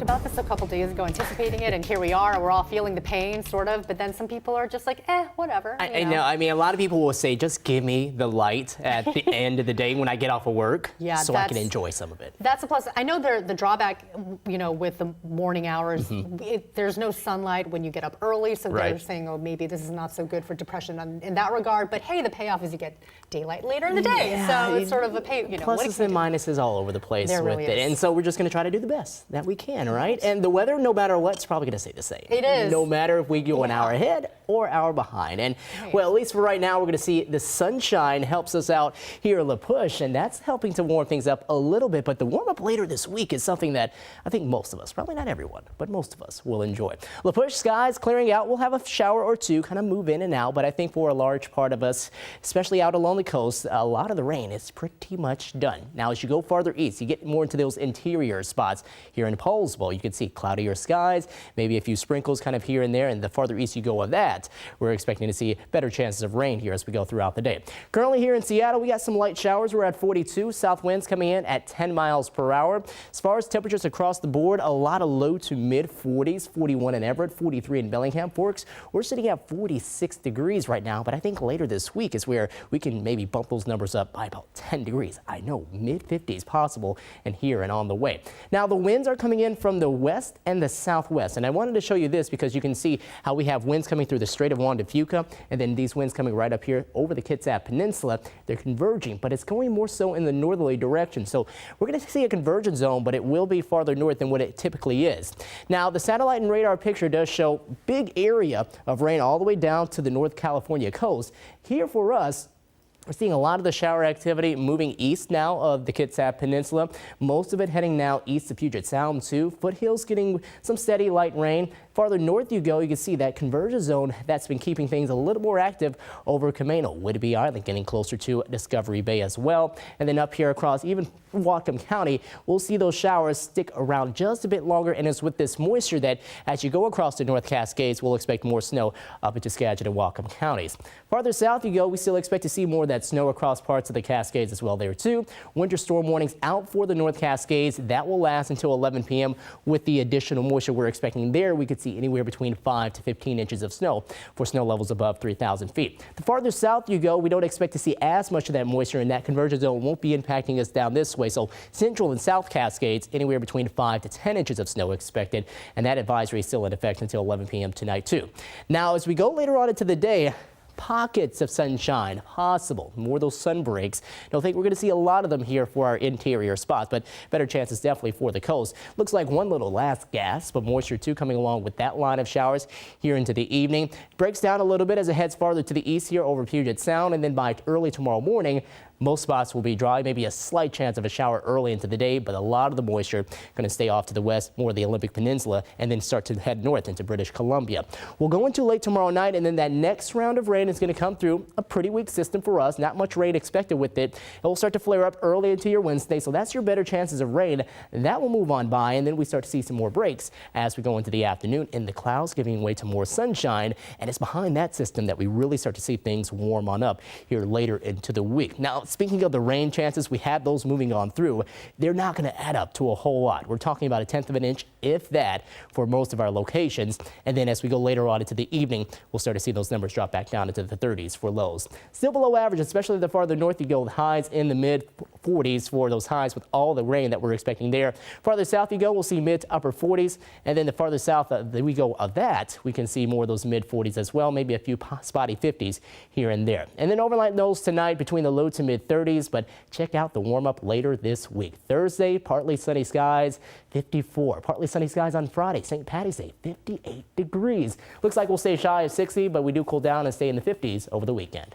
about this a couple days ago, anticipating it, and here we are. We're all feeling the pain, sort of, but then some people are just like, whatever. I know. I mean, a lot of people will say, just give me the light at the end of the day when I get off of work, so I can enjoy some of it. That's a plus. I know the drawback, with the morning hours, there's no sunlight when you get up early, so they're saying, oh, maybe this is not so good for depression in that regard. But hey, the payoff is you get daylight later in the day, so it's sort of a pluses and minuses all over the place there with really it, and so we're just going to try to do the best that we can, right? And the weather, no matter what, is probably going to stay the same. It is. No matter if we go an hour ahead or hour behind. And well, at least for right now, we're going to see the sunshine helps us out here in La Push, and that's helping to warm things up a little bit. But the warm up later this week is something that I think most of us, probably not everyone, but most of us will enjoy. La Push skies clearing out. We'll have a shower or two kind of move in and out, but I think for a large part of us, especially out along the coast, a lot of the rain is pretty much done. Now, as you go farther east, you get more into those interior spots. Here in POULSBO, you can see cloudier skies, maybe a few sprinkles kind of here and there, and the farther east you go of that, we're expecting to see better chances of rain here as we go throughout the day. Currently here in Seattle, we got some light showers. We're at 42, south winds coming in at 10 miles per hour. As far as temperatures across the board, a lot of low to mid 40s, 41 in Everett, 43 in Bellingham Forks. We're sitting at 46 degrees right now, but I think later this week is where we can maybe bump those numbers up by about 10 degrees. I know, mid 50s possible and here and on the way. Now, the winds are coming in from the west and the southwest, and I wanted to show you this because you can see how we have winds coming through the Strait of Juan de Fuca, and then these winds coming right up here over the Kitsap Peninsula. They're converging, but it's going more so in the northerly direction. So we're going to see a convergence zone, but it will be farther north than what it typically is. Now, the satellite and radar picture does show big area of rain all the way down to the North California coast. Here for us, we're seeing a lot of the shower activity moving east now of the Kitsap Peninsula. Most of it heading now east of Puget Sound too. Foothills getting some steady light rain. Farther north you go, you can see that convergence zone that's been keeping things a little more active over Camano, Whidbey Island, getting closer to Discovery Bay as well. And then up here across even Whatcom County, we'll see those showers stick around just a bit longer. And it's with this moisture that as you go across the North Cascades, we'll expect more snow up into Skagit and Whatcom counties. Farther south you go, we still expect to see more of that snow across parts of the Cascades as well there too. Winter storm warnings out for the North Cascades. That will last until 11 p.m. With the additional moisture we're expecting there, we could see anywhere between 5 to 15 inches of snow for snow levels above 3,000 feet. The farther south you go, we don't expect to see as much of that moisture, and that convergence zone won't be impacting us down this way. So central and south Cascades, anywhere between 5 to 10 inches of snow expected, and that advisory is still in effect until 11 p.m. tonight too. Now, as we go later on into the day, pockets of sunshine possible, more of those sun breaks. Don't think we're going to see a lot of them here for our interior spots, but better chances definitely for the coast. Looks like one little last gasp of moisture too coming along with that line of showers here into the evening. Breaks down a little bit as it heads farther to the east here over Puget Sound, and then by early tomorrow morning, most spots will be dry, maybe a slight chance of a shower early into the day, but a lot of the moisture going to stay off to the west, more of the Olympic Peninsula, and then start to head north into British Columbia. We'll go into late tomorrow night, and then that next round of rain is going to come through. A pretty weak system for us, not much rain expected with it. It will start to flare up early into your Wednesday, so that's your better chances of rain. That will move on by, and then we start to see some more breaks as we go into the afternoon, in the clouds giving way to more sunshine, and it's behind that system that we really start to see things warm on up here later into the week. Now, speaking of the rain chances, we have those moving on through. They're not going to add up to a whole lot. We're talking about 1/10 of an inch, if that, for most of our locations. And then as we go later on into the evening, we'll start to see those numbers drop back down into the 30s for lows. Still below average, especially the farther north you go, with highs in the mid 40s for those highs with all the rain that we're expecting there. Farther south you go, we'll see mid to upper 40s. And then the farther south we go of that, we can see more of those mid 40s as well, maybe a few spotty 50s here and there. And then overnight lows tonight between the low to mid 30s, but check out the warm up later this week. Thursday, partly sunny skies, 54. Partly sunny skies on Friday, St. Patty's Day, 58 degrees. Looks like we'll stay shy of 60, but we do cool down and stay in the 50s over the weekend.